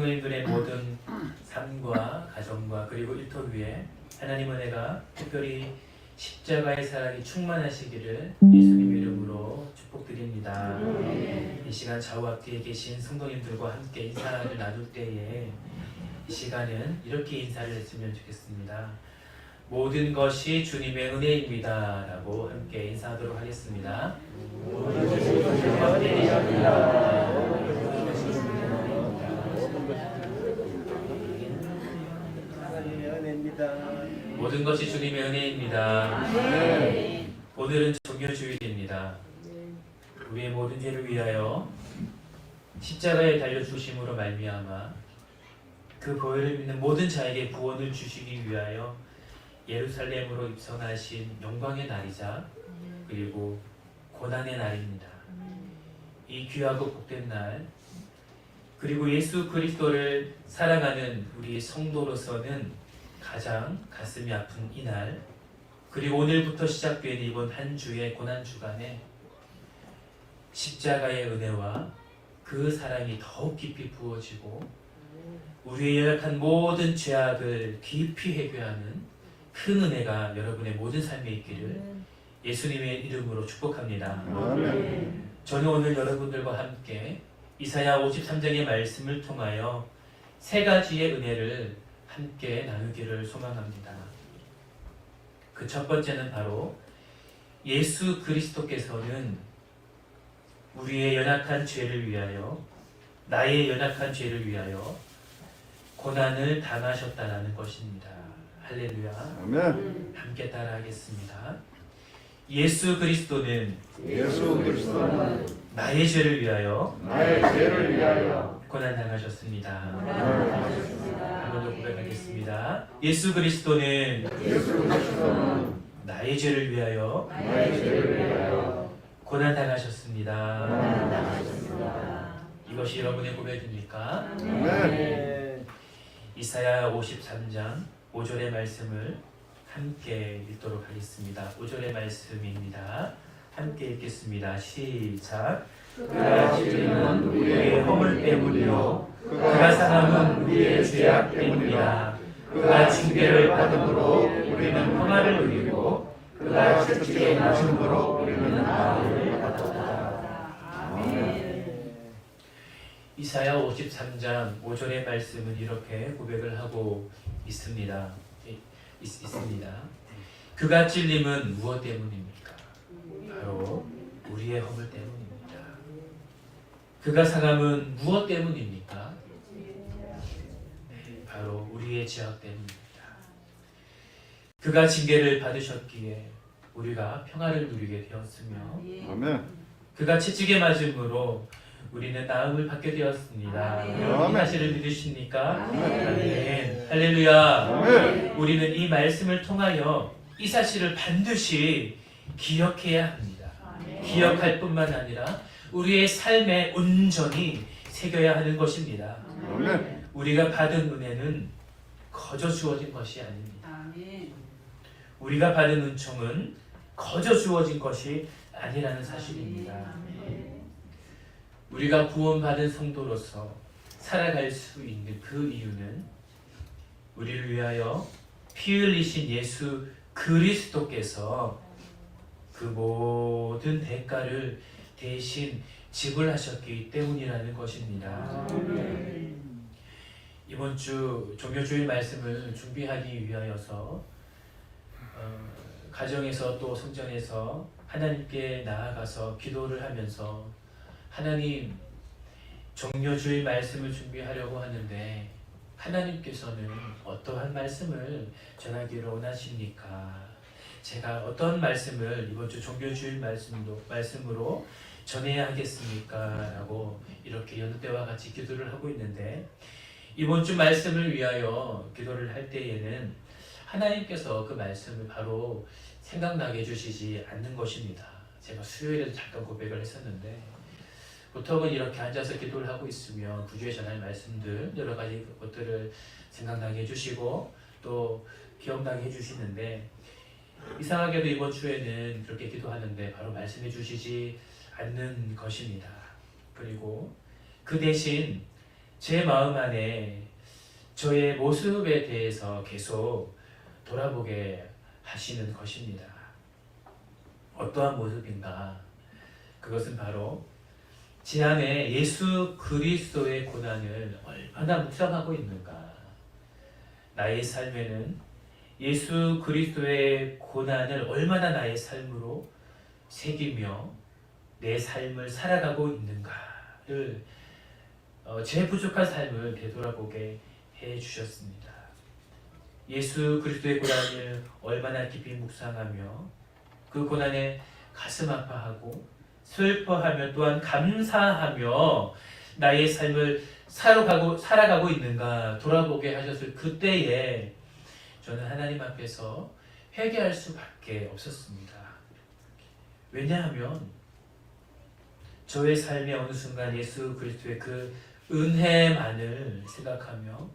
성도님들의 모든 삶과 가정과 그리고 일터 위에 하나님 은혜가 특별히 십자가의 사랑이 충만하시기를 예수님 이름으로 축복드립니다. 이 시간 좌우 앞뒤에 계신 성도님들과 함께 인사를 나눌 때에 이 시간은 이렇게 인사를 했으면 좋겠습니다. 모든 것이 주님의 은혜입니다 라고 함께 인사하도록 하겠습니다. 모든 것이 주님의 은혜입니다. 모든 것이 주님의 은혜입니다. 오늘은 종료주일입니다. 우리의 모든 죄를 위하여 십자가에 달려 주심으로 말미암아 그 보혈을 믿는 모든 자에게 구원을 주시기 위하여 예루살렘으로 입성하신 영광의 날이자 그리고 고난의 날입니다. 이 귀하고 복된 날 그리고 예수 그리스도를 사랑하는 우리 성도로서는 가장 가슴이 아픈 이날 그리고 오늘부터 시작된 이번 한 주의 고난 주간에 십자가의 은혜와 그 사랑이 더욱 깊이 부어지고 우리의 연약한 모든 죄악을 깊이 해결하는 큰 은혜가 여러분의 모든 삶에 있기를 예수님의 이름으로 축복합니다. 저는 오늘 여러분들과 함께 이사야 53장의 말씀을 통하여 세 가지의 은혜를 함께 나누기를 소망합니다. 그 첫 번째는 바로 예수 그리스도께서는 우리의 연약한 죄를 위하여 나의 연약한 죄를 위하여 고난을 당하셨다라는 것입니다. 할렐루야. 아멘. 함께 따라하겠습니다. 예수 그리스도는 나의 죄를 위하여 고난 당하셨습니다. 한 번 더 고백하겠습니다. 예수 그리스도는 나의 죄를 위하여 고난 당하셨습니다. 이것이 여러분의 고백입니까? 이사야 53장 5절의 말씀을 함께 읽도록 하겠습니다. 5절의 말씀입니다. 함께 읽겠습니다. 시작. 그가 찔림은 우리의 허물 때문이요 그가 상함은 우리의 죄악 때문이라. 그가 징계를 받음으로 우리는 평화를 누리고 그가 채찍에 맞음으로 우리는 나음을 받았다. 아멘. 이사야 53장 5절의 말씀은 이렇게 고백을 하고 있습니다. 그가 찔림은 무엇 때문입니까? 바로 우리의 허물 때문입니다. 그가 상함은 무엇 때문입니까? 바로 우리의 죄악 때문입니다. 그가 징계를 받으셨기에 우리가 평화를 누리게 되었으며 아멘. 그가 채찍에 맞음으로 우리는 나음을 받게 되었습니다. 이 사실을 믿으십니까? 아멘. 할렐루야. 아멘. 우리는 이 말씀을 통하여 이 사실을 반드시 기억해야 합니다. 기억할 뿐만 아니라 우리의 삶에 온전히 새겨야 하는 것입니다. 아멘. 우리가 받은 은혜는 거저 주어진 것이 아닙니다. 우리가 받은 은총은 거저 주어진 것이 아니라는 사실입니다. 우리가 구원받은 성도로서 살아갈 수 있는 그 이유는 우리를 위하여 피 흘리신 예수 그리스도께서 그 모든 대가를 대신 지불하셨기 때문이라는 것입니다. 이번 주 종료주일 말씀을 준비하기 위하여서 가정에서 또 성전에서 하나님께 나아가서 기도를 하면서 하나님 종료주일 말씀을 준비하려고 하는데 하나님께서는 어떠한 말씀을 전하기를 원하십니까? 제가 어떤 말씀을 이번 주 종교주일 말씀으로 전해야 하겠습니까? 라고 이렇게 여느 때와 같이 기도를 하고 있는데 이번 주 말씀을 위하여 기도를 할 때에는 하나님께서 그 말씀을 바로 생각나게 해주시지 않는 것입니다. 제가 수요일에도 잠깐 고백을 했었는데 보통은 이렇게 앉아서 기도를 하고 있으면 구주에 전할 말씀들 여러 가지 것들을 생각나게 해주시고 또 기억나게 해주시는데 이상하게도 이번 주에는 그렇게 기도하는데 바로 말씀해 주시지 않는 것입니다. 그리고 그 대신 제 마음 안에 저의 모습에 대해서 계속 돌아보게 하시는 것입니다. 어떠한 모습인가? 그것은 바로 제 안에 예수 그리스도의 고난을 얼마나 묵상하고 있는가? 나의 삶에는 예수 그리스도의 고난을 얼마나 나의 삶으로 새기며 내 삶을 살아가고 있는가를 제 부족한 삶을 되돌아보게 해주셨습니다. 예수 그리스도의 고난을 얼마나 깊이 묵상하며 그 고난에 가슴 아파하고 슬퍼하며 또한 감사하며 나의 삶을 살아가고 있는가 돌아보게 하셨을 그때에 저는 하나님 앞에서 회개할 수밖에 없었습니다. 왜냐하면 저의 삶의 어느 순간 예수 그리스도의 그 은혜만을 생각하며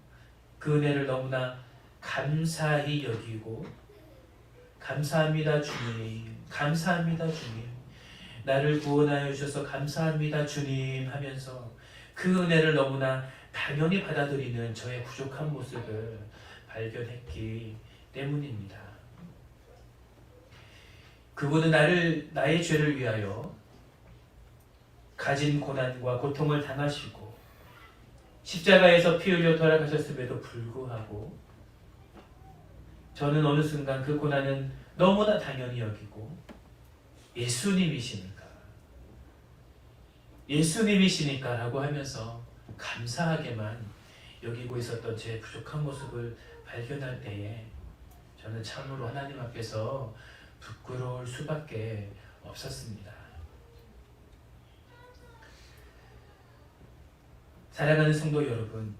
그 은혜를 너무나 감사히 여기고 감사합니다 주님, 감사합니다 주님, 나를 구원하여 주셔서 감사합니다 주님 하면서 그 은혜를 너무나 당연히 받아들이는 저의 부족한 모습을 발견했기 때문입니다. 그분은 나의 죄를 위하여 가진 고난과 고통을 당하시고 십자가에서 피 흘려 돌아가셨음에도 불구하고 저는 어느 순간 그 고난은 너무나 당연히 여기고 예수님이시니까 라고 하면서 감사하게만 여기고 있었던 제 부족한 모습을 발견할 때에 저는 참으로 하나님 앞에서 부끄러울 수밖에 없었습니다. 사랑하는 성도 여러분,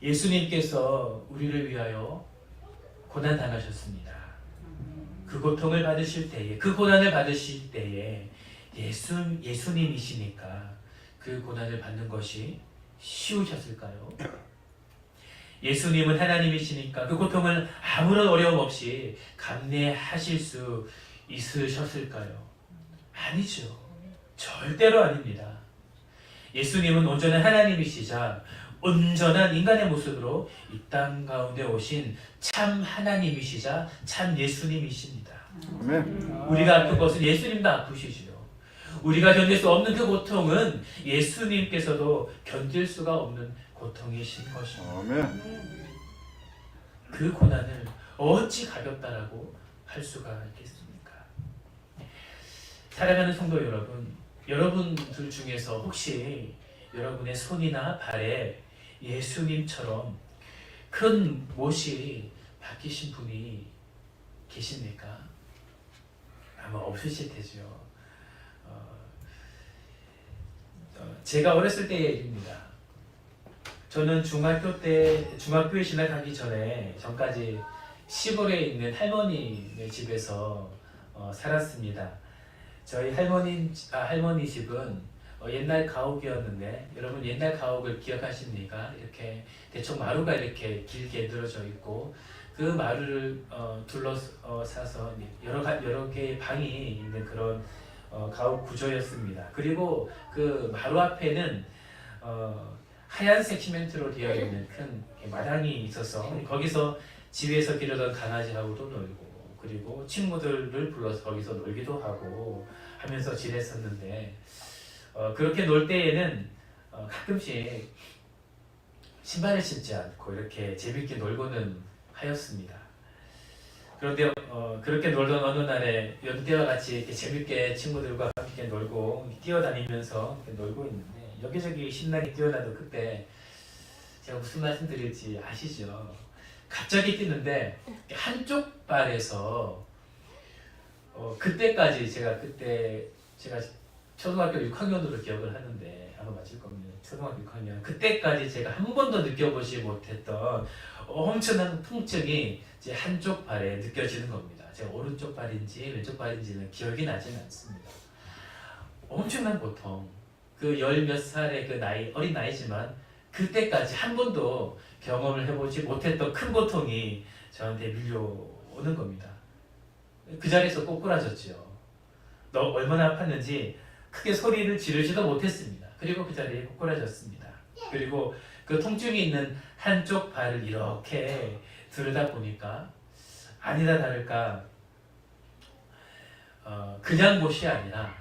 예수님께서 우리를 위하여 고난 당하셨습니다. 그 고통을 받으실 때에, 그 고난을 받으실 때에 예수님이시니까 그 고난을 받는 것이 쉬우셨을까요? 예수님은 하나님이시니까 그 고통을 아무런 어려움 없이 감내하실 수 있으셨을까요? 아니죠. 절대로 아닙니다. 예수님은 온전한 하나님이시자 온전한 인간의 모습으로 이 땅 가운데 오신 참 하나님이시자 참 예수님이십니다. 아멘. 우리가 아픈 것은 예수님도 아프시지요. 우리가 견딜 수 없는 그 고통은 예수님께서도 견딜 수가 없는 고통이신 것입니다. 아멘. 그 고난을 어찌 가볍다라고 할 수가 있겠습니까? 사랑하는 성도 여러분, 여러분들 중에서 혹시 여러분의 손이나 발에 예수님처럼 큰 못이 박히신 분이 계십니까? 아마 없으실 테죠. 제가 어렸을 때의 일입니다. 저는 중학교에 진학하기 전까지 시골에 있는 할머니네 집에서 살았습니다. 저희 할머니 집은 옛날 가옥이었는데, 여러분 옛날 가옥을 기억하십니까? 이렇게 대충 마루가 이렇게 길게 늘어져 있고 그 마루를 둘러싸서 여러 개의 방이 있는 그런 가옥 구조였습니다. 그리고 그 마루 앞에는 하얀색 시멘트로 되어 있는 큰 마당이 있어서 거기서 집에서 기르던 강아지하고도 놀고, 그리고 친구들을 불러서 거기서 놀기도 하고 하면서 지냈었는데, 그렇게 놀 때에는 가끔씩 신발을 신지 않고 이렇게 재밌게 놀고는 하였습니다. 그런데 그렇게 놀던 어느 날에 연때와 같이 이렇게 재밌게 친구들과 함께 놀고 뛰어다니면서 이렇게 놀고 있는데, 여기저기 신나게 뛰어나도 그때 제가 무슨 말씀 드릴지 아시죠? 갑자기 뛰는데 한쪽 발에서 그때까지 제가 초등학교 6학년으로 기억을 하는데 아마 맞을 겁니다. 초등학교 6학년 그때까지 제가 한 번도 느껴보지 못했던 엄청난 통증이 제 한쪽 발에 느껴지는 겁니다. 제가 오른쪽 발인지 왼쪽 발인지는 기억이 나지는 않습니다. 엄청난 고통, 그 열 몇 살의 그 나이, 어린 나이지만 그때까지 한 번도 경험을 해보지 못했던 큰 고통이 저한테 밀려오는 겁니다. 그 자리에서 꼬꾸라졌죠. 얼마나 아팠는지 크게 소리를 지르지도 못했습니다. 그리고 그 자리에 꼬꾸라졌습니다. 그리고 그 통증이 있는 한쪽 발을 이렇게 들여다 보니까 아니다 다를까 그냥 못이 아니라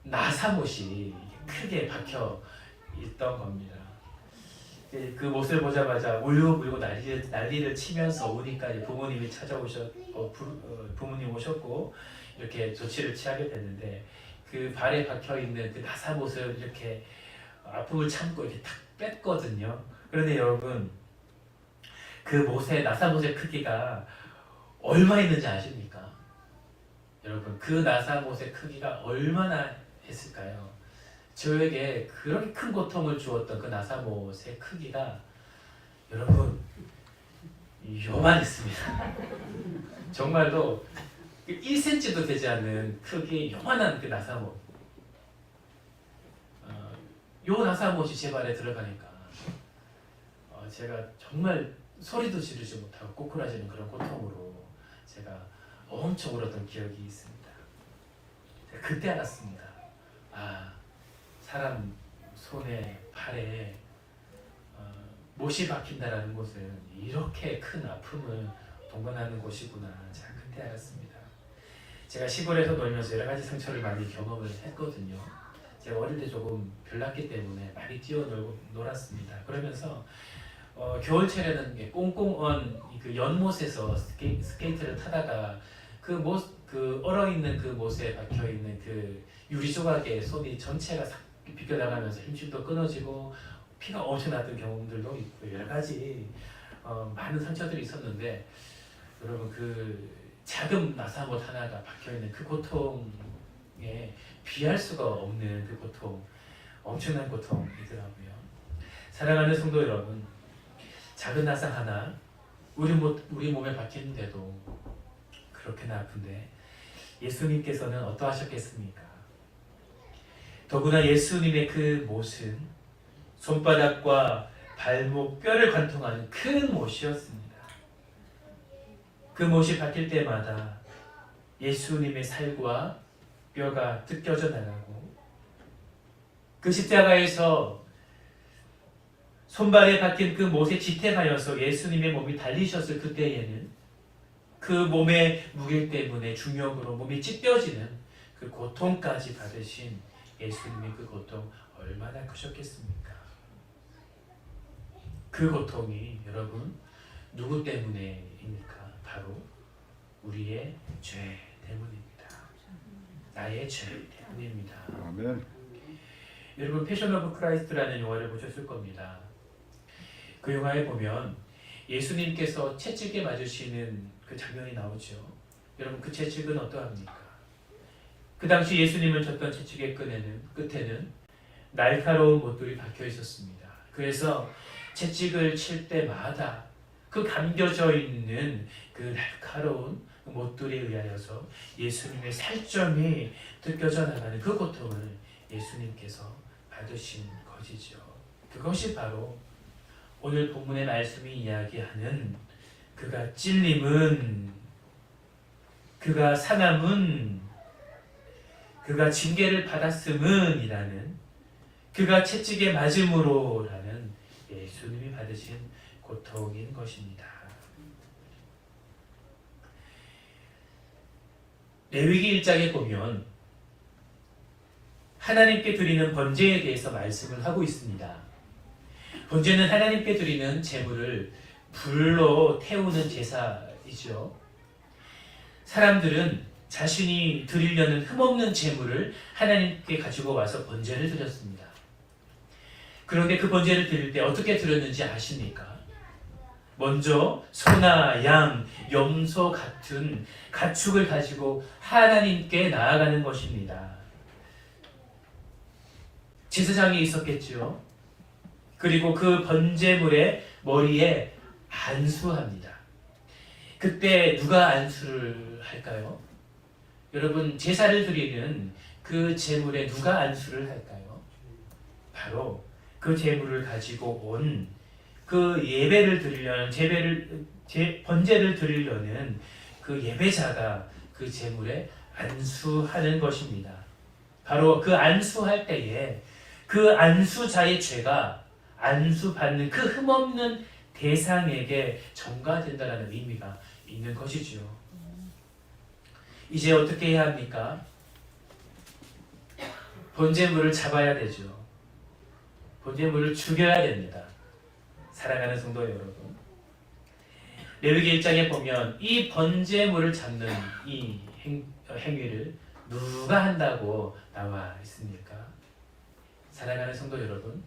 나사못이 크게 박혀 있던 겁니다. 그 못을 보자마자 울고 난리를 치면서 오니까 부모님이 부모님 오셨고 이렇게 조치를 취하게 됐는데 그 발에 박혀 있는 그 나사못을 이렇게 아픔을 참고 이렇게 탁 뺐거든요. 그런데 여러분 그 나사못의 크기가 얼마 있는지 아십니까? 여러분 그 나사못의 크기가 얼마나 했을까요? 저에게 그렇게 큰 고통을 주었던 그 나사못의 크기가 여러분 요만했습니다. 정말로 1cm도 되지 않는 크기 요만한 그 나사못. 요 나사못이 제 발에 들어가니까 제가 정말 소리도 지르지 못하고 꼬꾸라지는 그런 고통으로 제가 엄청 울었던 기억이 있습니다. 제가 그때 알았습니다. 사람 손에 발에 못이 박힌다라는 것은 이렇게 큰 아픔을 동반하는 곳이구나. 제가 그때 알았습니다. 제가 시골에서 놀면서 여러 가지 상처를 많이 경험을 했거든요. 제가 어릴 때 조금 별났기 때문에 많이 뛰어놀았습니다. 그러면서 겨울철에는 꽁꽁 그 연못에서 스케이트를 타다가 그 얼어있는 그 못에 박혀있는 그 유리 조각에 손이 전체가 싹 비껴나가면서 힘줄도 끊어지고 피가 엄청 났던 경험들도 있고 여러 가지 많은 상처들이 있었는데 여러분 그 작은 나사못 하나가 박혀있는 그 고통에 비할 수가 없는 그 고통, 엄청난 고통이더라고요. 사랑하는 성도 여러분, 작은 나사 하나 우리 몸에 박히는데도 그렇게나 아픈데 예수님께서는 어떠하셨겠습니까? 더구나 예수님의 그 못은 손바닥과 발목 뼈를 관통하는 큰 못이었습니다. 그 못이 박힐 때마다 예수님의 살과 뼈가 뜯겨져 나가고 그 십자가에서 손발에 박힌 그 못에 지탱하여서 예수님의 몸이 달리셨을 그때에는 그 몸의 무게 때문에 중력으로 몸이 찢겨지는 그 고통까지 받으신 예수님의 그 고통 얼마나 크셨겠습니까? 그 고통이 여러분 누구 때문에입니까? 바로 우리의 죄 때문입니다. 나의 죄 때문입니다. 아멘. 여러분 패션 오브 크라이스트라는 영화를 보셨을 겁니다. 그 영화에 보면 예수님께서 채찍에 맞으시는 그 장면이 나오죠. 여러분 그 채찍은 어떠합니까? 그 당시 예수님을 쳤던 채찍의 끝에는 날카로운 못들이 박혀 있었습니다. 그래서 채찍을 칠 때마다 그 감겨져 있는 그 날카로운 못들에 의하여서 예수님의 살점이 뜯겨져 나가는 그 고통을 예수님께서 받으신 것이죠. 그것이 바로 오늘 본문의 말씀이 이야기하는 그가 찔림은, 그가 상함은, 그가 징계를 받았음은 이라는, 그가 채찍에 맞음으로 라는 예수님이 받으신 고통인 것입니다. 레위기 1장에 보면 하나님께 드리는 번제에 대해서 말씀을 하고 있습니다. 번제는 하나님께 드리는 제물을 불로 태우는 제사이죠. 사람들은 자신이 드리려는 흠없는 제물을 하나님께 가지고 와서 번제를 드렸습니다. 그런데 그 번제를 드릴 때 어떻게 드렸는지 아십니까? 먼저 소나 양, 염소 같은 가축을 가지고 하나님께 나아가는 것입니다. 제사장이 있었겠죠. 그리고 그 번제물의 머리에 안수합니다. 그때 누가 안수를 할까요? 여러분 제사를 드리는 그 제물에 누가 안수를 할까요? 바로 그 제물을 가지고 온 그 예배를 드리려는 번제를 드리려는 그 예배자가 그 제물에 안수하는 것입니다. 바로 그 안수할 때에 그 안수자의 죄가 안수받는 그 흠없는 대상에게 전가된다라는 의미가 있는 것이지요. 이제 어떻게 해야 합니까? 번제물을 잡아야 되죠. 번제물을 죽여야 됩니다. 사랑하는 성도 여러분, 레위기 1장에 보면 이 번제물을 잡는 이 행위를 누가 한다고 나와 있습니까? 사랑하는 성도 여러분,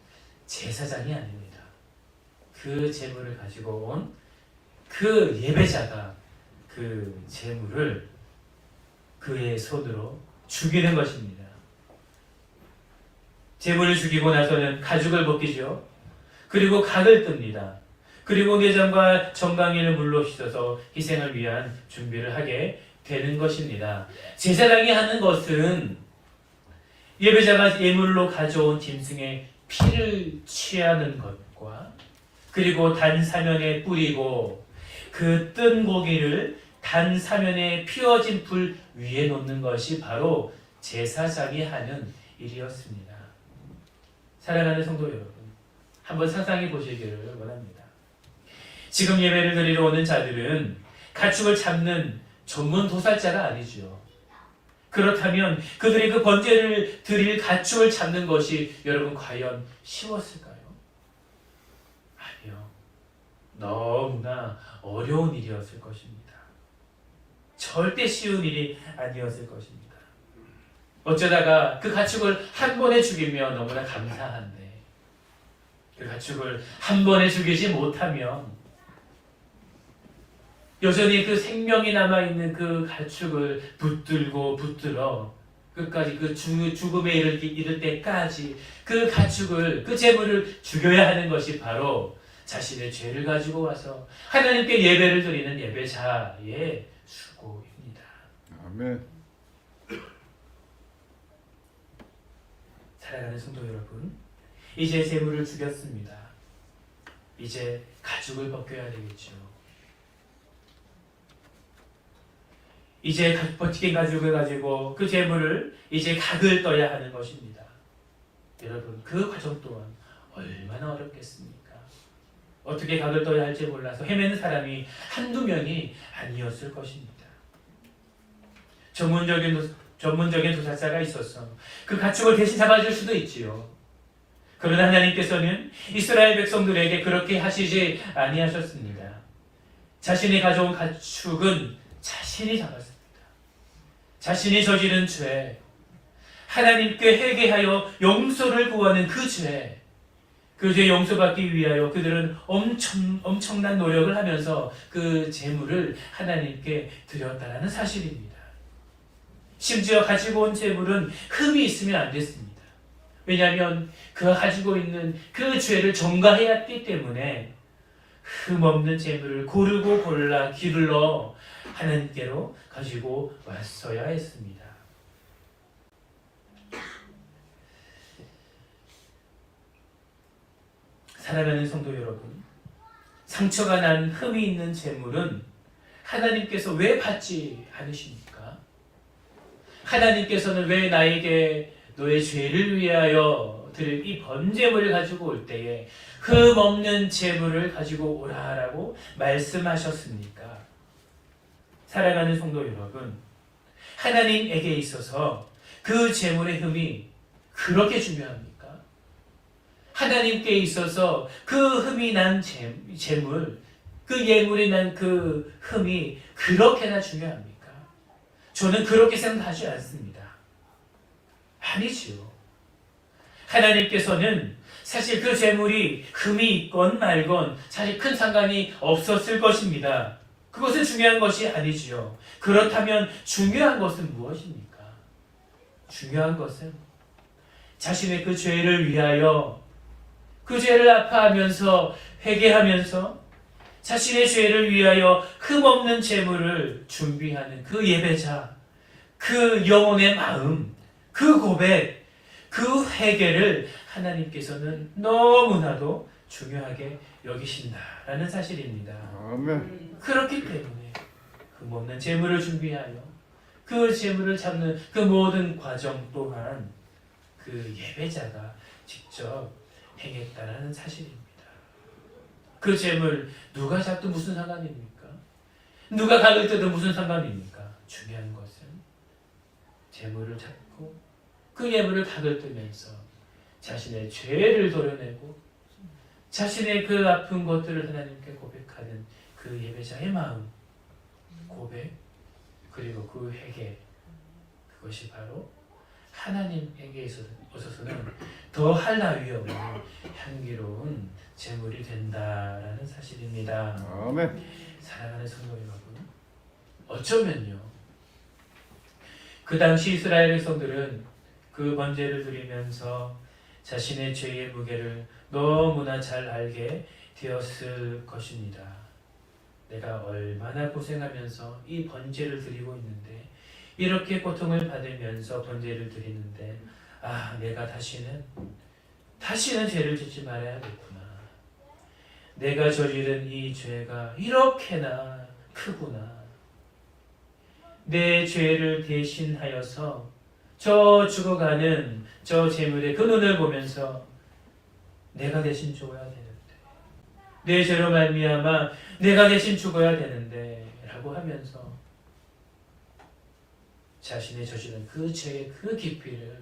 제사장이 아닙니다. 그 제물을 가지고 온 그 예배자가 그 제물을 그의 손으로 죽이는 것입니다. 제물을 죽이고 나서는 가죽을 벗기죠. 그리고 각을 뜹니다. 그리고 내장과 정강이를 물로 씻어서 희생을 위한 준비를 하게 되는 것입니다. 제사장이 하는 것은 예배자가 예물로 가져온 짐승의 피를 취하는 것과 그리고 단 사면에 뿌리고 그 뜬 고기를 단 사면에 피워진 불 위에 놓는 것이 바로 제사장이 하는 일이었습니다. 사랑하는 성도 여러분, 한번 상상해 보시기를 원합니다. 지금 예배를 드리러 오는 자들은 가축을 잡는 전문 도살자가 아니죠. 그렇다면 그들이 그 번제를 드릴 가축을 잡는 것이 여러분 과연 쉬웠을까요? 아니요. 너무나 어려운 일이었을 것입니다. 절대 쉬운 일이 아니었을 것입니다. 어쩌다가 그 가축을 한 번에 죽이면 너무나 감사한데 그 가축을 한 번에 죽이지 못하면 여전히 그 생명이 남아있는 그 가축을 붙들어 끝까지 그 죽음에 이를 때까지 그 가축을, 그 제물을 죽여야 하는 것이 바로 자신의 죄를 가지고 와서 하나님께 예배를 드리는 예배자의 수고입니다. 아멘. 사랑하는 성도 여러분, 이제 제물을 죽였습니다. 이제 가죽을 벗겨야 되겠죠. 이제 벗긴 가죽을 가지고 그 제물을 이제 각을 떠야 하는 것입니다. 여러분, 그 과정 또한 얼마나 어렵겠습니까? 어떻게 각을 떠야 할지 몰라서 헤매는 사람이 한두 명이 아니었을 것입니다. 전문적인 도살자가 있어서 그 가축을 대신 잡아줄 수도 있지요. 그러나 하나님께서는 이스라엘 백성들에게 그렇게 하시지 아니하셨습니다. 자신이 가져온 가축은 자신이 잡았습니다. 자신이 저지른 죄, 하나님께 회개하여 용서를 구하는 그 죄, 그 죄 용서받기 위하여 그들은 엄청난 노력을 하면서 그 제물을 하나님께 드렸다라는 사실입니다. 심지어 가지고 온 제물은 흠이 있으면 안 됐습니다. 왜냐하면 그 가지고 있는 그 죄를 전가해야 했기 때문에 흠 없는 제물을 고르고 골라 기울여 하나님께로 가지고 왔어야 했습니다. 사랑하는 성도 여러분, 상처가 난 흠이 있는 제물은 하나님께서 왜 받지 않으십니까? 하나님께서는 왜 나에게 너의 죄를 위하여 드릴 이 번제물을 가지고 올 때에 흠 없는 제물을 가지고 오라라고 말씀하셨습니까? 사랑하는 성도 여러분, 하나님에게 있어서 그 제물의 흠이 그렇게 중요합니까? 하나님께 있어서 그 흠이 난 제물, 그 예물이 난 그 흠이 그렇게나 중요합니까? 저는 그렇게 생각하지 않습니다. 아니지요. 하나님께서는 사실 그 제물이 흠이 있건 말건 사실 큰 상관이 없었을 것입니다. 그것은 중요한 것이 아니지요. 그렇다면 중요한 것은 무엇입니까? 중요한 것은 자신의 그 죄를 위하여 그 죄를 아파하면서 회개하면서 자신의 죄를 위하여 흠없는 제물을 준비하는 그 예배자, 그 영혼의 마음, 그 고백, 그 회개를 하나님께서는 너무나도 중요하게 여기신다라는 사실입니다. 아멘. 그렇기 때문에 흠없는 제물을 준비하여 그 제물을 잡는 그 모든 과정 또한 그 예배자가 직접 행했다라는 사실입니다. 그 재물 누가 잡도 무슨 상관입니까? 누가 가을 때도 무슨 상관입니까? 중요한 것은 재물을 잡고 그 예물을 가을 뜨면서 자신의 죄를 도려내고 자신의 그 아픈 것들을 하나님께 고백하는 그 예배자의 마음, 고백, 그리고 그 회개, 그것이 바로 하나님에게 있어서는 더할 나위 없는 향기로운 제물이 된다라는 사실입니다. 아멘. 사랑하는 성도 여러분, 어쩌면요, 그 당시 이스라엘 백성들은 그 번제를 드리면서 자신의 죄의 무게를 너무나 잘 알게 되었을 것입니다. 내가 얼마나 고생하면서 이 번제를 드리고 있는데, 이렇게 고통을 받으면서 번제를 드리는데, 내가 다시는 죄를 짓지 말아야겠구나. 내가 저지른 이 죄가 이렇게나 크구나. 내 죄를 대신하여서 저 죽어가는 저 재물의 그 눈을 보면서 내가 대신 죽어야 되는데, 내 죄로 말미암아 내가 대신 죽어야 되는데 라고 하면서 자신의 저지른 그 죄의 그 깊이를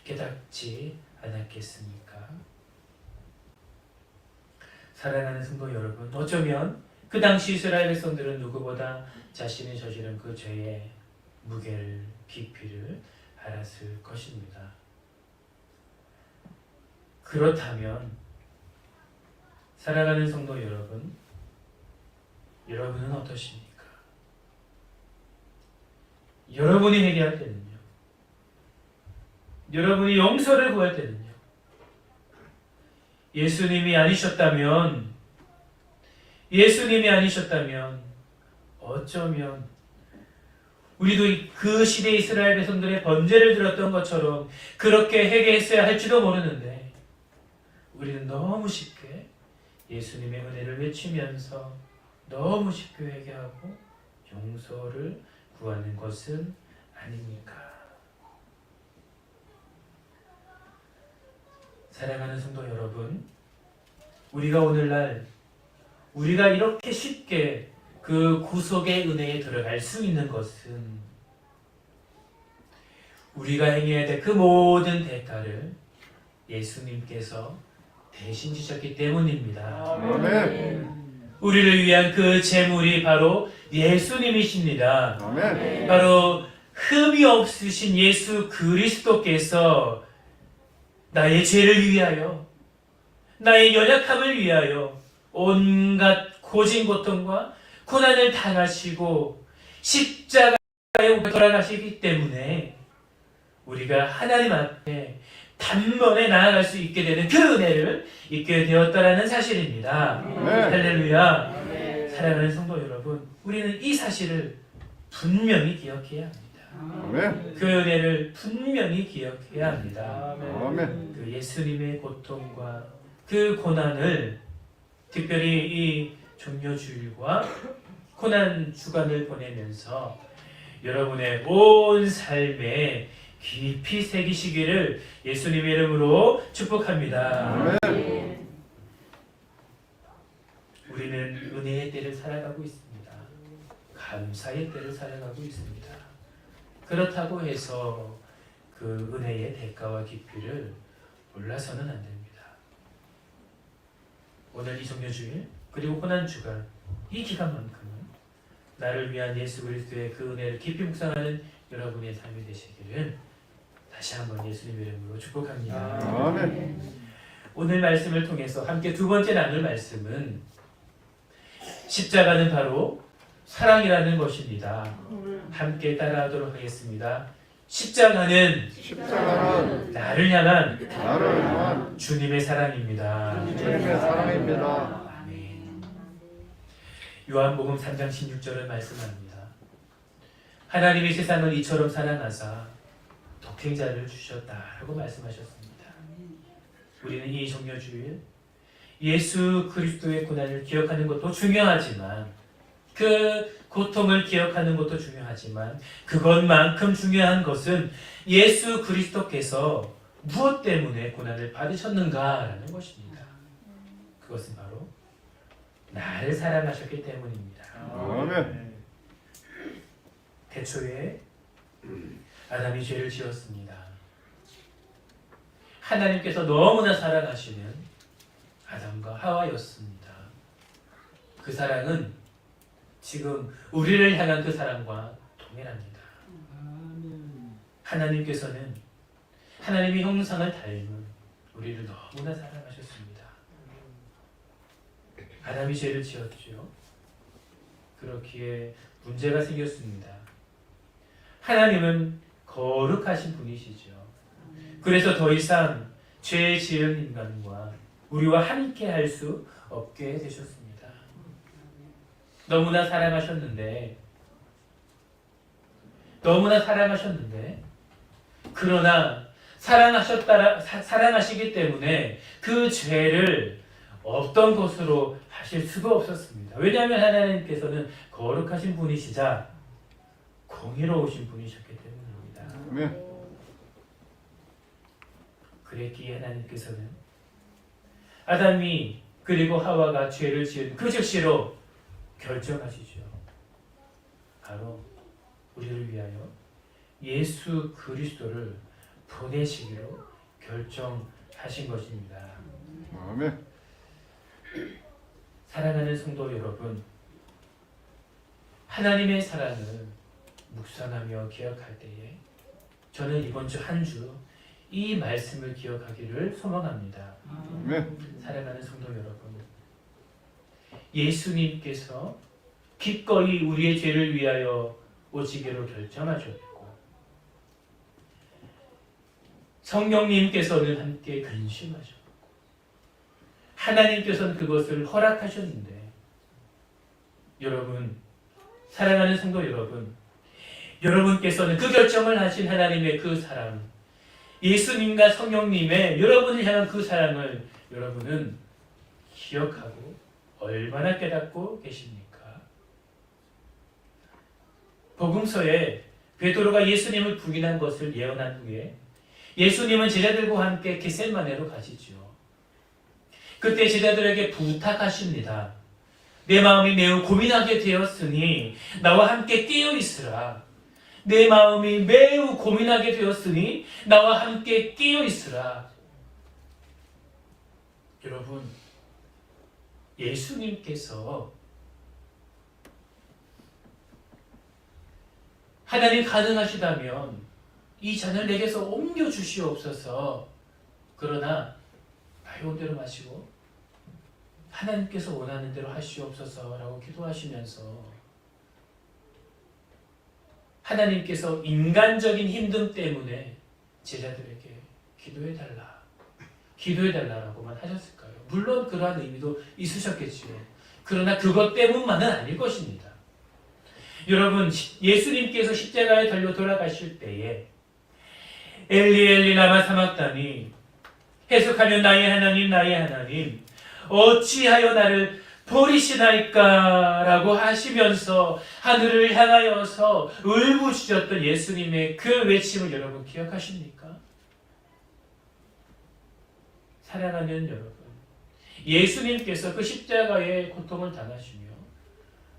깨닫지 않았겠습니까? 사랑하는 성도 여러분, 어쩌면 그 당시 이스라엘 백성들은 누구보다 자신이 저지른 그 죄의 무게를, 깊이를 알았을 것입니다. 그렇다면 사랑하는 성도 여러분, 여러분은 어떠십니까? 여러분이 회개할 때는요, 여러분이 용서를 구할 때는요, 예수님이 아니셨다면 어쩌면 우리도 그 시대 이스라엘 백성들의 번제를 드렸던 것처럼 그렇게 회개했어야 할지도 모르는데, 우리는 너무 쉽게 예수님의 은혜를 외치면서 너무 쉽게 회개하고 용서를 구하는 것은 아닙니까? 사랑하는 성도 여러분, 우리가 오늘날 우리가 이렇게 쉽게 그 구속의 은혜에 들어갈 수 있는 것은 우리가 행해야 될 그 모든 대가를 예수님께서 대신 지셨기 때문입니다. 아멘. 우리를 위한 그 제물이 바로 예수님이십니다. 아멘. 바로 흠이 없으신 예수 그리스도께서 나의 죄를 위하여, 나의 연약함을 위하여 온갖 고진 고통과 고난을 당하시고 십자가에 돌아가시기 때문에 우리가 하나님 앞에 단번에 나아갈 수 있게 되는 그 은혜를 잊게 되었다라는 사실입니다. 할렐루야. 사랑하는 성도 여러분, 우리는 이 사실을 분명히 기억해야 합니다. 아멘. 그 은혜를 분명히 기억해야 합니다. 아멘. 그 예수님의 고통과 그 고난을, 특별히 이 종려주일과 고난 주간을 보내면서 여러분의 온 삶에 깊이 새기시기를 예수님의 이름으로 축복합니다. 아멘. 우리는 은혜의 때를 살아가고 있습니다. 감사의 때를 살아가고 있습니다. 그렇다고 해서 그 은혜의 대가와 깊이를 몰라서는 안 됩니다. 오늘 이 종려주일 그리고 고난주간, 이 기간만큼은 나를 위한 예수 그리스도의 그 은혜를 깊이 묵상하는 여러분의 삶이 되시기를 다시 한번 예수님의 이름으로 축복합니다. 아멘. 오늘 말씀을 통해서 함께 두 번째 나눌 말씀은 십자가는 바로 사랑이라는 것입니다. 함께 따라하도록 하겠습니다. 십자가는 나를 향한 주님의 사랑입니다. 주님의 사랑입니다. 아멘. 요한복음 3장 16절을 말씀합니다. 하나님이 세상을 이처럼 사랑하사 독생자를 주셨다라고 말씀하셨습니다. 우리는 이 종려주일 예수 그리스도의 고난을 기억하는 것도 중요하지만, 그 고통을 기억하는 것도 중요하지만, 그것만큼 중요한 것은 예수 그리스도께서 무엇 때문에 고난을 받으셨는가라는 것입니다. 그것은 바로 나를 사랑하셨기 때문입니다. 아멘. 태초에 아담이 죄를 지었습니다. 하나님께서 너무나 사랑하시는 아담과 하와였습니다. 그 사랑은 지금 우리를 향한 그 사랑과 동일합니다. 하나님께서는 하나님의 형상을 닮은 우리를 너무나 사랑하셨습니다. 아담이 죄를 지었죠. 그렇기에 문제가 생겼습니다. 하나님은 거룩하신 분이시죠. 그래서 더 이상 죄 지은 인간과 우리와 함께 할 수 없게 되셨습니다. 너무나 사랑하셨는데 그러나 사랑하시기 때문에 그 죄를 없던 것으로 하실 수가 없었습니다. 왜냐하면 하나님께서는 거룩하신 분이시자 공의로우신 분이셨기 때문입니다. 아멘. 그랬기에 하나님께서는 아담이 그리고 하와가 죄를 지은 그 즉시로 결정하시죠. 바로 우리를 위하여 예수 그리스도를 보내시기로 결정하신 것입니다. 아멘. 사랑하는 성도 여러분, 하나님의 사랑을 묵상하며 기억할 때에 저는 이번 주 한 주 이 말씀을 기억하기를 소망합니다. 아멘. 사랑하는 성도 여러분, 예수님께서 기꺼이 우리의 죄를 위하여 오시기로 결정하셨고 성령님께서는 함께 근심하셨고 하나님께서는 그것을 허락하셨는데 여러분, 사랑하는 성도 여러분, 여러분께서는 그 결정을 하신 하나님의 그 사랑, 예수님과 성령님의 여러분을 향한 그 사랑을 여러분은 기억하고 얼마나 깨닫고 계십니까? 복음서에 베드로가 예수님을 부인한 것을 예언한 후에 예수님은 제자들과 함께 겟세마네로 가시죠. 그때 제자들에게 부탁하십니다. 내 마음이 매우 고민하게 되었으니 나와 함께 깨어 있으라. 내 마음이 매우 고민하게 되었으니 나와 함께 깨어 있으라. 여러분, 예수님께서 하나님 가능하시다면 이 잔을 내게서 옮겨 주시옵소서. 그러나 나의 원대로 마시고 하나님께서 원하는 대로 하시옵소서라고 기도하시면서 하나님께서 인간적인 힘듦 때문에 제자들에게 기도해달라고만 하셨을까요? 물론 그러한 의미도 있으셨겠지요. 그러나 그것 때문만은 아닐 것입니다. 여러분, 예수님께서 십자가에 달려 돌아가실 때에 엘리 엘리 라마 사막다니, 해석하면 나의 하나님 어찌하여 나를 버리시나이까 라고 하시면서 하늘을 향하여서 울부짖었던 예수님의 그 외침을 여러분 기억하십니까? 사랑하는 여러분, 예수님께서 그 십자가의 고통을 당하시며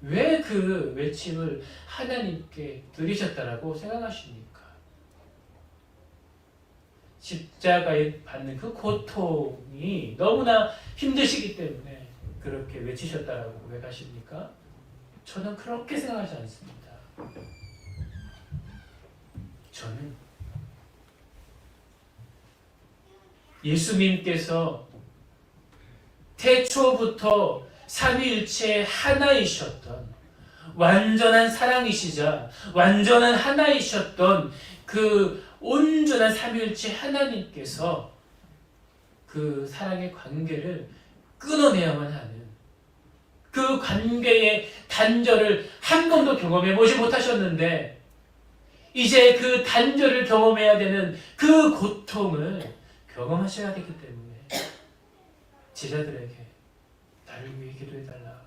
왜 그 외침을 하나님께 드리셨다라고 생각하십니까? 십자가에 받는 그 고통이 너무나 힘드시기 때문에 그렇게 외치셨다라고 고백하십니까? 저는 그렇게 생각하지 않습니다. 저는 예수님께서 태초부터 삼위일체 하나이셨던 완전한 사랑이시자 완전한 하나이셨던 그 온전한 삼위일체 하나님께서 그 사랑의 관계를 끊어내야만 하는 그 관계의 단절을 한 번도 경험해 보지 못하셨는데 이제 그 단절을 경험해야 되는 그 고통을 경험하셔야 되기 때문에 제자들에게 나를 위해 기도해달라.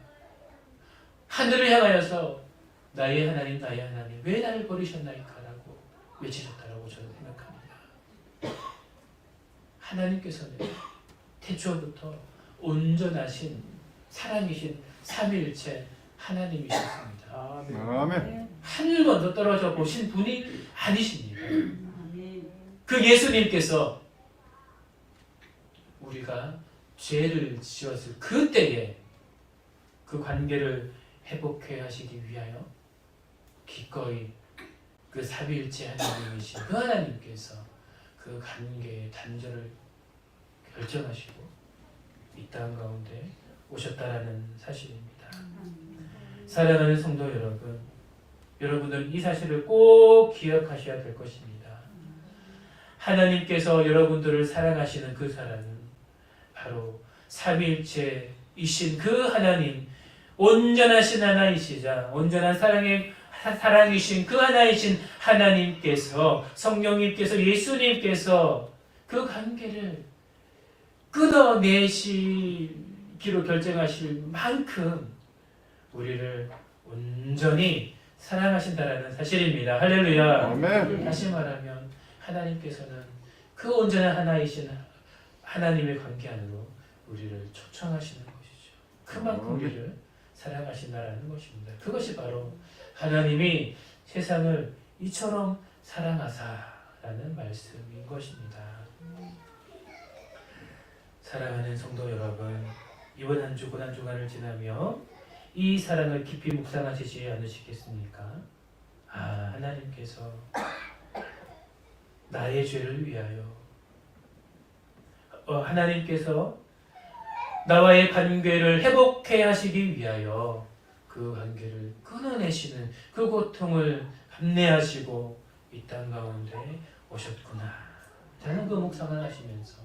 하늘을 향하여서 나의 하나님 왜 나를 버리셨나이까 라고 외치셨다라고 저는 생각합니다. 하나님께서는 태초부터 온전하신 사랑이신 삼위일체 하나님이셨습니다. 아멘. 하늘 먼저 떨어져 보신 분이 아니십니다. 그 예수님께서 우리가 죄를 지었을 그때에 그 관계를 회복해 하시기 위하여 기꺼이 그 삼위일체 하나님이신 그 하나님께서 그 관계의 단절을 결정하시고 이 땅 가운데 오셨다라는 사실입니다. 사랑하는 성도 여러분, 여러분은 이 사실을 꼭 기억하셔야 될 것입니다. 하나님께서 여러분들을 사랑하시는 그 사랑은 바로 삼위일체이신 그 하나님, 온전하신 하나이시자 온전한 사랑이신 그 하나이신 하나님께서, 성령님께서, 예수님께서 그 관계를 끊어내시기로 결정하실 만큼 우리를 온전히 사랑하신다라는 사실입니다. 할렐루야. 아멘. 다시 말하면 하나님께서는 그 온전한 하나이신 하나님의 관계 안으로 우리를 초청하시는 것이죠. 그만큼 우리를 사랑하신다라는 것입니다. 그것이 바로 하나님이 세상을 이처럼 사랑하사라는 말씀인 것입니다. 사랑하는 성도 여러분, 이번 한 주 고난 주간을 지나며 이 사랑을 깊이 묵상하시지 않으시겠습니까? 하나님께서 나의 죄를 위하여, 하나님께서 나와의 관계를 회복해 하시기 위하여 그 관계를 끊어내시는 그 고통을 감내하시고 이 땅 가운데 오셨구나. 저는 그 묵상을 하시면서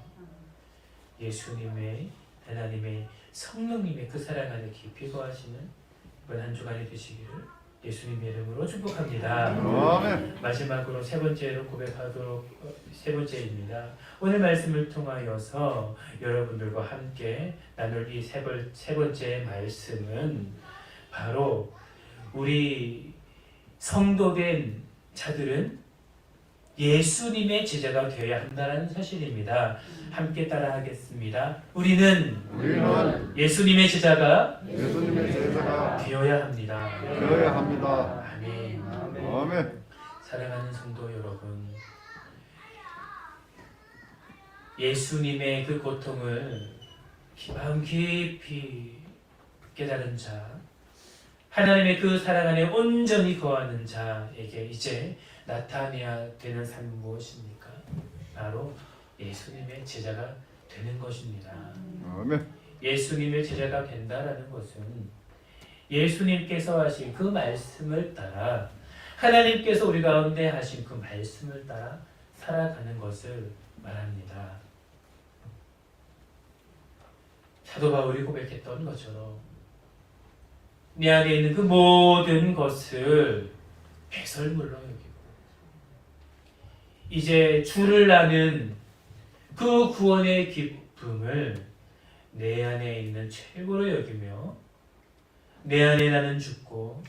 예수님의, 하나님의, 성령님의 그 사랑 안에 깊이 거하시는 이번 한 주간이 되시기를 예수님의 이름으로 축복합니다. 아멘. 마지막으로 세 번째로 고백하도록, 세 번째입니다. 오늘 말씀을 통하여서 여러분들과 함께 나눌 이 세 번째 말씀은 바로 우리 성도된 자들은 예수님의 제자가 되어야 한다는 사실입니다. 함께 따라하겠습니다. 우리는 예수님의 제자가 되어야 합니다. 되어야 합니다. 아멘. 아멘. 사랑하는 성도 여러분, 예수님의 그 고통을 마음 깊이 깨달은 자, 하나님의 그 사랑 안에 온전히 거하는 자에게 이제 나타내야 되는 삶은 무엇입니까? 바로 예수님의 제자가 되는 것입니다. 아멘. 예수님의 제자가 된다라는 것은 예수님께서 하신 그 말씀을 따라, 하나님께서 우리 가운데 하신 그 말씀을 따라 살아가는 것을 말합니다. 사도 바울이 고백했던 것처럼 내 안에 있는 그 모든 것을 배설물로 여기고 이제 주를 아는 그 구원의 기쁨을 내 안에 있는 최고로 여기며 내 안에 나는 죽고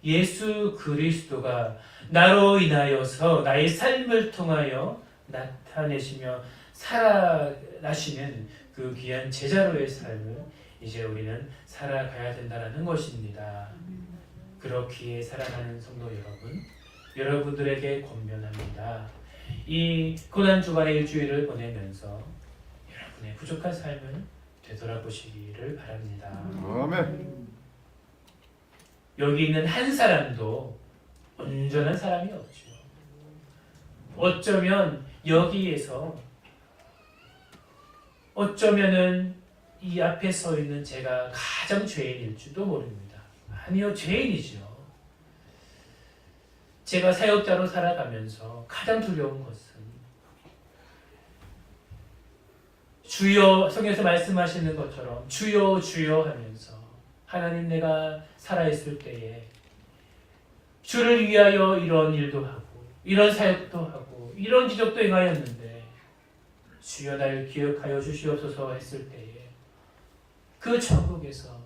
예수 그리스도가 나로 인하여서 나의 삶을 통하여 나타내시며 살아나시는 그 귀한 제자로의 삶을 이제 우리는 살아가야 된다는 것입니다. 그렇기에 사랑하는 성도 여러분, 여러분들에게 권면합니다. 이 고난주간의 일주일을 보내면서 여러분의 부족한 삶을 되돌아보시기를 바랍니다. 아멘. 여기 있는 한 사람도 온전한 사람이 없죠. 어쩌면 여기에서 어쩌면은 이 앞에 서 있는 제가 가장 죄인일지도 모릅니다. 아니요, 죄인이죠. 제가 사역자로 살아가면서 가장 두려운 것은 주여, 성경에서 말씀하시는 것처럼 주여 주여 하면서 하나님, 내가 살아있을 때에 주를 위하여 이런 일도 하고 이런 사역도 하고 이런 기적도 행하였는데 주여 나를 기억하여 주시옵소서 했을 때에 그 천국에서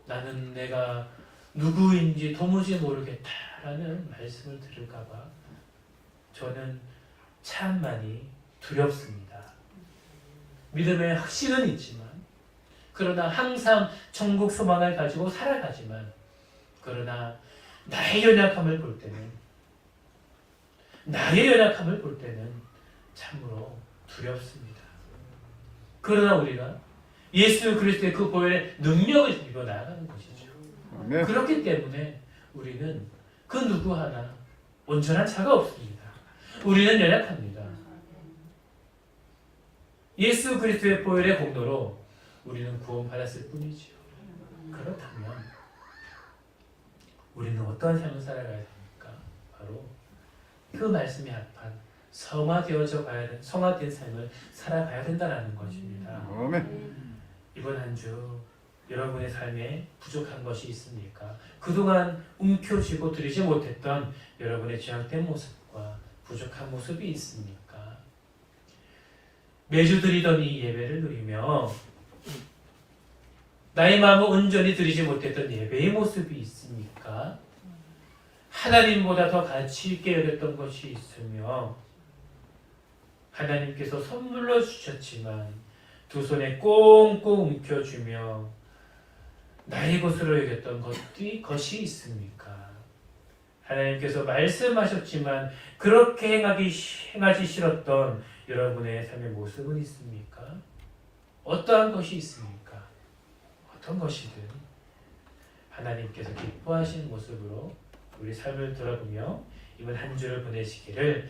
나는 내가 누구인지 도무지 모르겠다라는 말씀을 들을까봐 저는 참 많이 두렵습니다. 믿음의 확신은 있지만 그러나 항상 천국 소망을 가지고 살아가지만 그러나 나의 연약함을 볼 때는 참으로 두렵습니다. 그러나 우리가 예수 그리스도의 그 보혈의 능력을 입어 나아가는 것이죠. 아멘. 그렇기 때문에 우리는 그 누구 하나 온전한 자가 없습니다. 우리는 연약합니다. 예수 그리스도의 보혈의 공로로 우리는 구원받았을 뿐이지요. 그렇다면 우리는 어떠한 삶을 살아가야 됩니까? 바로 그 말씀에 합한 성화된 삶을 살아가야 된다는 것입니다. 아멘. 이번 한 주 여러분의 삶에 부족한 것이 있습니까? 그동안 움켜쥐고 드리지 못했던 여러분의 죄악된 모습과 부족한 모습이 있습니까? 매주 드리던 이 예배를 누리며 나의 마음을 온전히 드리지 못했던 예배의 모습이 있습니까? 하나님보다 더 가치 있게 여겼던 것이 있으며 하나님께서 선물로 주셨지만 두 손에 꽁꽁 움켜쥐며 나의 것으로 여겼던 것이 있습니까? 하나님께서 말씀하셨지만 그렇게 행하지 싫었던 여러분의 삶의 모습은 있습니까? 어떠한 것이 있습니까? 어떤 것이든 하나님께서 기뻐하시는 모습으로 우리 삶을 돌아보며 이번 한 주를 보내시기를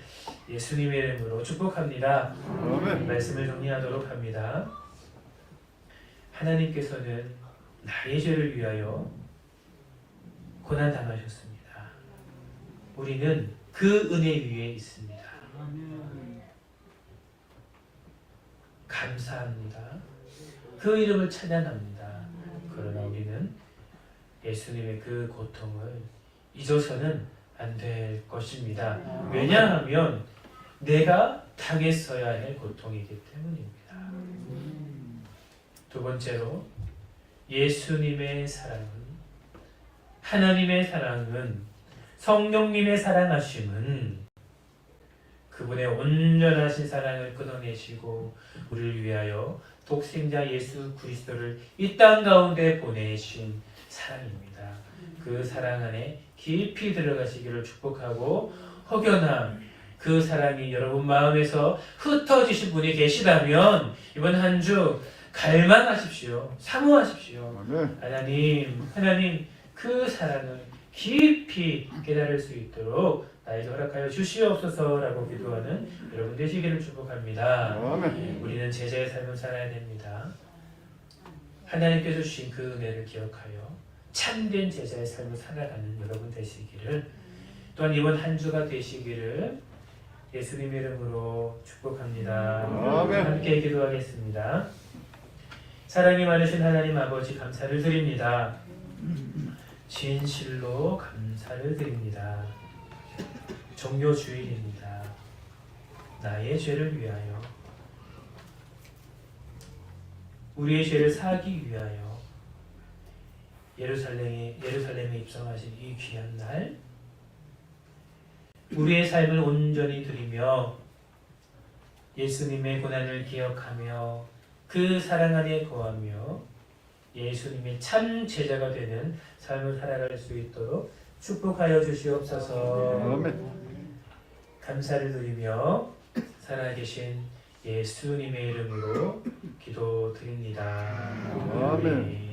예수님의 이름으로 축복합니다. 아멘. 말씀을 정리하도록 합니다. 하나님께서는 나의 죄를 위하여 고난 당하셨습니다. 우리는 그 은혜 위에 있습니다. 감사합니다. 그 이름을 찬양합니다. 그러나 우리는 예수님의 그 고통을 잊어서는 안 될 것입니다. 왜냐하면 내가 당했어야 할 고통이기 때문입니다. 두 번째로 예수님의 사랑은, 하나님의 사랑은, 성령님의 사랑하심은 그분의 온전하신 사랑을 끊어내시고 우리를 위하여 독생자 예수 그리스도를 이 땅 가운데 보내신 사랑입니다. 그 사랑 안에 깊이 들어가시기를 축복하고, 혹여나 그 사랑이 여러분 마음에서 흩어지신 분이 계시다면 이번 한 주 갈망하십시오. 사모하십시오. 아멘. 하나님 그 사랑을 깊이 깨달을 수 있도록 나에게 허락하여 주시옵소서라고 기도하는 여러분 되시기를 축복합니다. 아멘. 우리는 제자의 삶을 살아야 됩니다. 하나님께서 주신 그 은혜를 기억하여 참된 제자의 삶을 살아가는 여러분 되시기를, 또한 이번 한 주가 되시기를 예수님의 이름으로 축복합니다. 아멘. 함께 기도하겠습니다. 사랑이 많으신 하나님 아버지, 감사를 드립니다. 진실로 감사를 드립니다. 종료 주일입니다. 나의 죄를 위하여, 우리의 죄를 사하기 위하여 예루살렘에 입성하신 이 귀한 날, 우리의 삶을 온전히 드리며 예수님의 고난을 기억하며 그 사랑 안에 거하며 예수님의 참 제자가 되는 삶을 살아갈 수 있도록 축복하여 주시옵소서. 아멘. 감사를 드리며 살아계신 예수님의 이름으로 기도드립니다. 아멘.